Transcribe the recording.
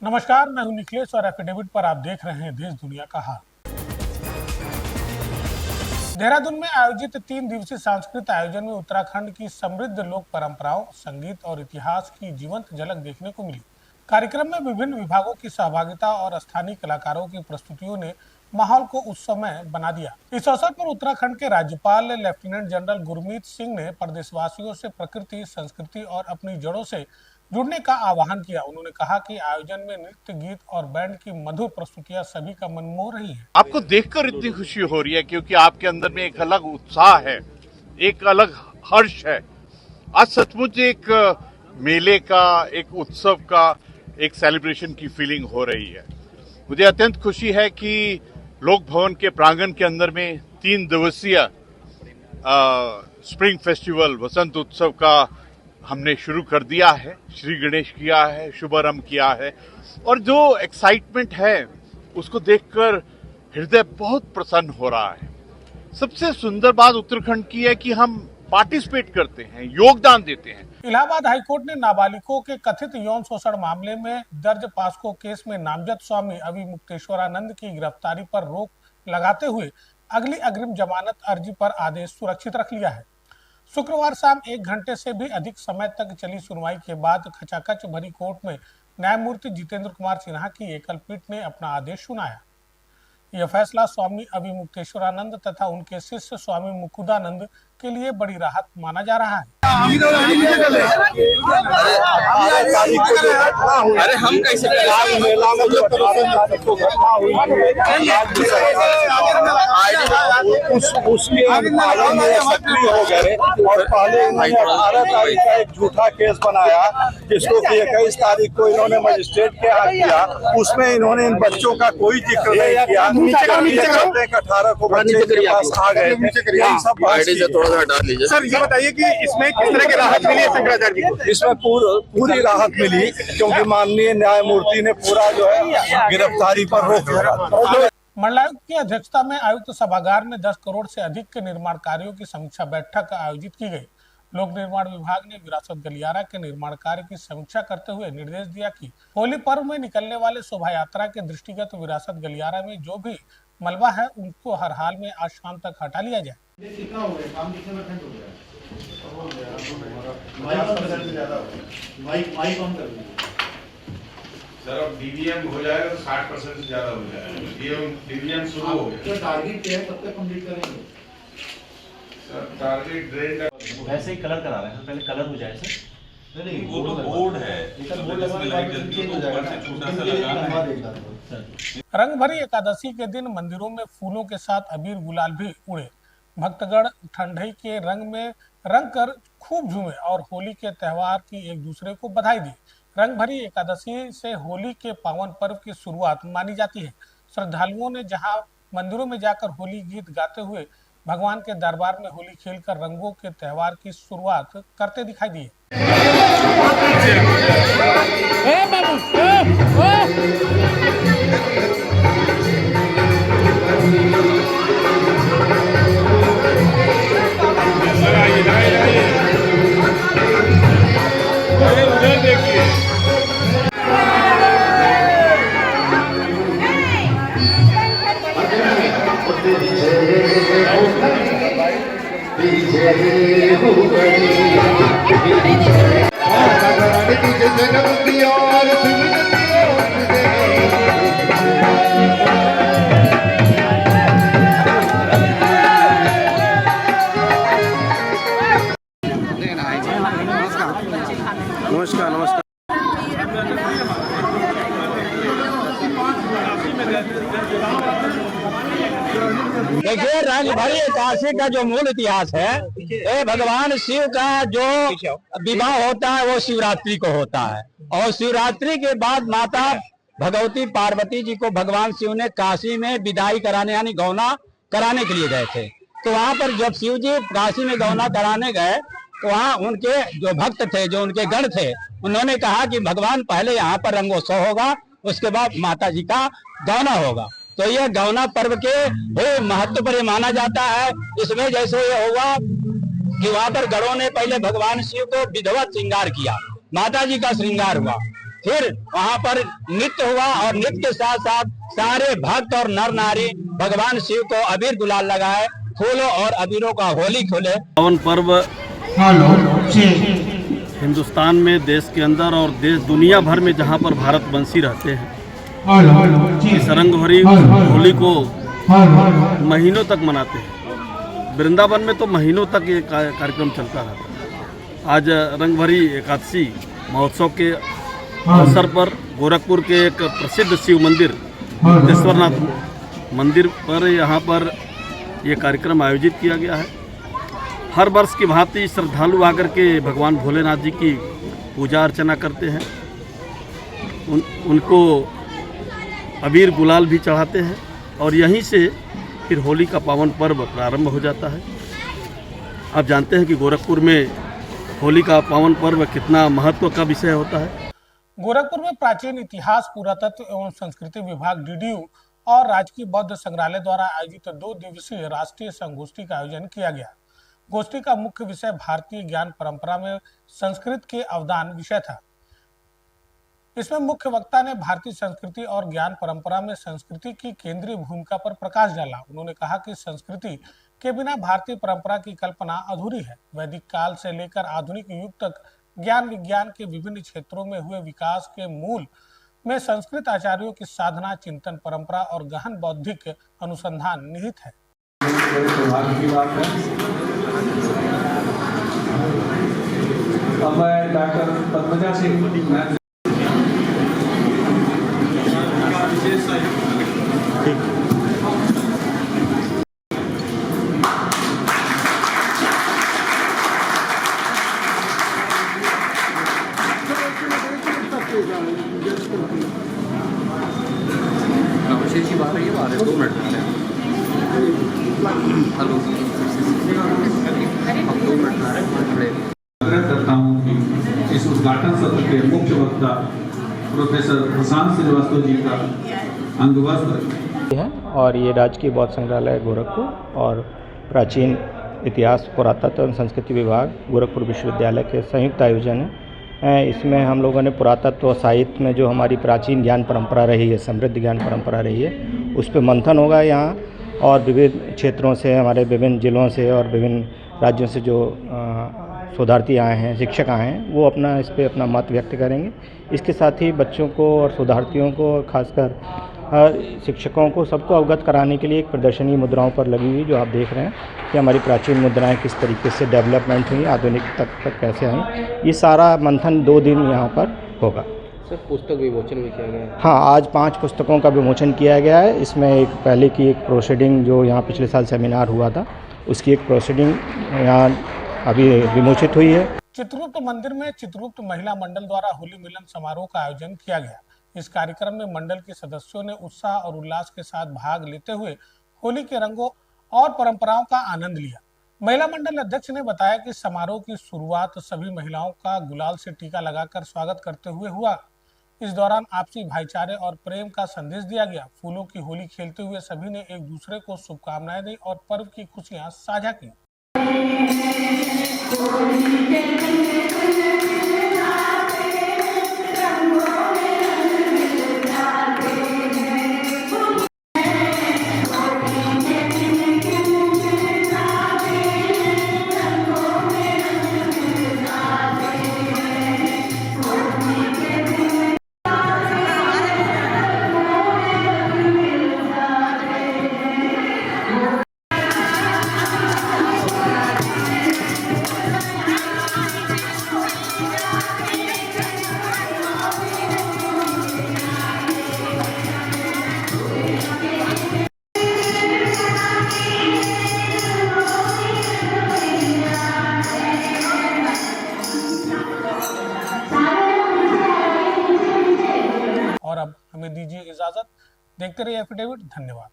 नमस्कार, मैं हूं निखिलेश और एफिडेविट पर आप देख रहे हैं देश दुनिया का हाल। देहरादून में आयोजित 3 दिवसीय सांस्कृतिक आयोजन में उत्तराखंड की समृद्ध लोक परंपराओं, संगीत और इतिहास की जीवंत झलक देखने को मिली। कार्यक्रम में विभिन्न विभागों की सहभागिता और स्थानीय कलाकारों की प्रस्तुतियों ने माहौल को उत्सवमय बना दिया। इस अवसर पर उत्तराखंड के राज्यपाल लेफ्टिनेंट जनरल गुरमीत सिंह ने प्रदेशवासियों से प्रकृति, संस्कृति और अपनी जड़ों से जुड़ने का आह्वान किया। उन्होंने कहा कि आयोजन में नृत्य, गीत और बैंड की मधुर प्रस्तुतियां सभी का मन मोह रही हैं। आपको देखकर इतनी खुशी हो रही है क्योंकि आपके अंदर में एक अलग उत्साह है, एक अलग हर्ष है। आज सचमुच एक मेले का, एक उत्सव का, एक सेलिब्रेशन की फीलिंग हो रही है। मुझे अत्यंत खुशी है कि लोक भवन के प्रांगण के अंदर में 3 दिवसीय स्प्रिंग फेस्टिवल, वसंत उत्सव का हमने शुरू कर दिया है। श्री गणेश किया है, शुभारंभ किया है और जो एक्साइटमेंट है उसको देखकर हृदय बहुत प्रसन्न हो रहा है। सबसे सुंदर बात उत्तराखंड की है कि हम पार्टिसिपेट करते हैं, योगदान देते हैं। इलाहाबाद हाईकोर्ट ने नाबालिगों के कथित यौन शोषण मामले में दर्ज पॉस्को केस में नामजद स्वामी अभिमुक्तेश्वरानंद की गिरफ्तारी पर रोक लगाते हुए अगली अग्रिम जमानत अर्जी पर आदेश सुरक्षित रख लिया है। शुक्रवार शाम 1 घंटे से भी अधिक समय तक चली सुनवाई के बाद खचाखच भरी कोर्ट में न्यायमूर्ति जितेंद्र कुमार सिन्हा की एकल पीठ ने अपना आदेश सुनाया। यह फैसला स्वामी अभिमुक्तेश्वरानंद तथा उनके शिष्य स्वामी मुकुदानंद के लिए बड़ी राहत माना जा रहा है। अरे हम कैसे उसके पालन में सक्रिय हो गए और पहले इन्होंने 18 तारीख का एक झूठा केस बनाया जिसको कि 21 तारीख को इन्होंने मजिस्ट्रेट के यहाँ किया। उसमें इन्होंने इन बच्चों का कोई जिक्र नहीं किया। 18 को बच्चे के पास आ गए थे। सब हटा लीजिए। सर ये बताइए कि इसमें किस तरह की राहत मिली है शंकराचार्य जी को? इसमें पूरी राहत मिली क्योंकि माननीय न्यायमूर्ति ने पूरा जो है गिरफ्तारी पर रोक लगा। मंडलायुक्त की अध्यक्षता में आयुक्त सभागार में 10 करोड़ से अधिक के निर्माण कार्यों की समीक्षा बैठक आयोजित की गई। लोक निर्माण विभाग ने विरासत गलियारा के निर्माण कार्य की समीक्षा करते हुए निर्देश दिया कि होली पर्व में निकलने वाले शोभा यात्रा के दृष्टिगत विरासत गलियारा में जो भी मलबा है उनको हर हाल में आज शाम तक हटा लिया जाए। सर अब डीवीएम हो जाएगा तो 60% से ज्यादा हो जाएगा। डीवीएम शुरू हो गया। तो टारगेट क्या है, कब तक कंप्लीट करेंगे? सर टारगेट ड्रेन का वैसे ही कलर करा रहे हैं, पहले कलर हो जाए सर। नहीं वो तो बोर्ड है, रंग भरी एकादशी के दिन मंदिरों में फूलों के साथ अबीर गुलाल भी उड़े। भक्तगण ठंडई के रंग में रंग कर खूब झूमे और होली के त्योहार की एक दूसरे को बधाई दी। रंग भरी एकादशी से होली के पावन पर्व की शुरुआत मानी जाती है। श्रद्धालुओं ने जहां मंदिरों में जाकर होली गीत गाते हुए भगवान के दरबार में होली खेलकर रंगों के त्योहार की शुरुआत करते दिखाई दिए। नमस्कार नमस्कार। देखिए, रंग भरी एकादशी का जो मूल इतिहास है, ये भगवान शिव का जो विवाह होता है वो शिवरात्रि को होता है और शिवरात्रि के बाद माता भगवती पार्वती जी को भगवान शिव ने काशी में विदाई कराने यानी गौना कराने के लिए गए थे। तो वहां पर जब शिव जी काशी में गौना कराने गए तो वहाँ उनके जो भक्त थे, जो उनके गण थे, उन्होंने कहा कि भगवान पहले यहाँ पर रंगोत्सव होगा, उसके बाद माता जी का गौना होगा। तो यह गौना पर्व के महत्व पर माना जाता है। इसमें जैसे ये हुआ कि वहां पर गणों ने पहले भगवान शिव को विधिवत श्रृंगार किया, माता जी का श्रृंगार हुआ, फिर वहाँ पर नृत्य हुआ और नृत्य के साथ साथ सारे भक्त और नर नारी भगवान शिव को अबीर गुलाल लगाए, फूलों और अबीरों का होली खेले। पावन पर्व हिंदुस्तान में, देश के अंदर और देश दुनिया भर में जहाँ पर भारतवंशी रहते हैं, इस रंगभरी होली को महीनों तक मनाते हैं। वृंदावन में तो महीनों तक ये कार्यक्रम चलता रहता है। आज रंगभरी एकादशी महोत्सव के अवसर पर गोरखपुर के एक प्रसिद्ध शिव मंदिर मुक्तेश्वरनाथ मंदिर पर यहाँ पर ये कार्यक्रम आयोजित किया गया है। हर वर्ष की भांति श्रद्धालु आकर के भगवान भोलेनाथ जी की पूजा अर्चना करते हैं, उनको अबीर गुलाल भी चढ़ाते हैं और यहीं से फिर होली का पावन पर्व प्रारंभ हो जाता है। आप जानते हैं कि गोरखपुर में होली का पावन पर्व कितना महत्व का विषय होता है। गोरखपुर में प्राचीन इतिहास, पुरातत्व एवं संस्कृति विभाग DDU और राजकीय बौद्ध संग्रहालय द्वारा आयोजित 2 दिवसीय राष्ट्रीय संगोष्ठी का आयोजन किया गया। गोष्ठी का मुख्य विषय भारतीय ज्ञान परंपरा में संस्कृत के अवदान विषय था। इसमें मुख्य वक्ता ने भारतीय संस्कृति और ज्ञान परंपरा में संस्कृति की केंद्रीय भूमिका पर प्रकाश डाला। उन्होंने कहा कि संस्कृति के बिना भारतीय परंपरा की कल्पना अधूरी है। वैदिक काल से लेकर आधुनिक युग तक ज्ञान विज्ञान के विभिन्न क्षेत्रों में हुए विकास के मूल में संस्कृत आचार्यों की साधना, चिंतन, परंपरा और गहन बौद्धिक अनुसंधान निहित है। सौभाग्य की बात है। अब मैं डॉक्टर पद्मजा सिंह की बात है, ये बात है 2 मिनट हेलो हम 2 मिनट आग्रह करता हूँ कि इस उद्घाटन सत्र के मुख्य वक्ता प्रोफेसर प्रशांत श्रीवास्तव जी का अंगवस्त्र है और ये राजकीय बौद्ध संग्रहालय गोरखपुर और प्राचीन इतिहास, पुरातत्व एवं संस्कृति विभाग गोरखपुर विश्वविद्यालय के संयुक्त आयोजन है। इसमें हम लोगों ने पुरातत्व और साहित्य में जो हमारी प्राचीन ज्ञान परंपरा रही है, समृद्ध ज्ञान परंपरा रही है, उस पर मंथन होगा यहाँ और विविध क्षेत्रों से, हमारे विभिन्न जिलों से और विभिन्न राज्यों से जो शोधार्थी आए हैं, शिक्षक आए हैं, वो अपना इस पे अपना मत व्यक्त करेंगे। इसके साथ ही बच्चों को और शोधार्थियों को, खासकर शिक्षकों को, सबको अवगत कराने के लिए एक प्रदर्शनी मुद्राओं पर लगी हुई जो आप देख रहे हैं कि हमारी प्राचीन मुद्राएं किस तरीके से डेवलपमेंट हुई, आधुनिक तक कैसे आई, ये सारा मंथन 2 दिन यहाँ पर होगा। सर, पुस्तक विमोचन भी किया गया है? हाँ, आज 5 पुस्तकों का विमोचन किया गया है। इसमें एक पहले की एक प्रोसीडिंग जो यहाँ पिछले साल सेमिनार हुआ था, उसकी एक प्रोसीडिंग यहाँ अभी विमोचित हुई है। चित्रगुप्त मंदिर में चित्रगुप्त महिला मंडल द्वारा होली मिलन समारोह का आयोजन किया गया। इस कार्यक्रम में मंडल के सदस्यों ने उत्साह और उल्लास के साथ भाग लेते हुए होली के रंगों और परंपराओं का आनंद लिया। महिला मंडल अध्यक्ष ने बताया कि समारोह की शुरुआत सभी महिलाओं का गुलाल से टीका लगाकर स्वागत करते हुए हुआ। इस दौरान आपसी भाईचारे और प्रेम का संदेश दिया गया। फूलों की होली खेलते हुए सभी ने एक दूसरे को शुभकामनाएं दी और पर्व की खुशियां साझा की। और अब हमें दीजिए इजाजत। देखते रहिए एफिडेविट। धन्यवाद।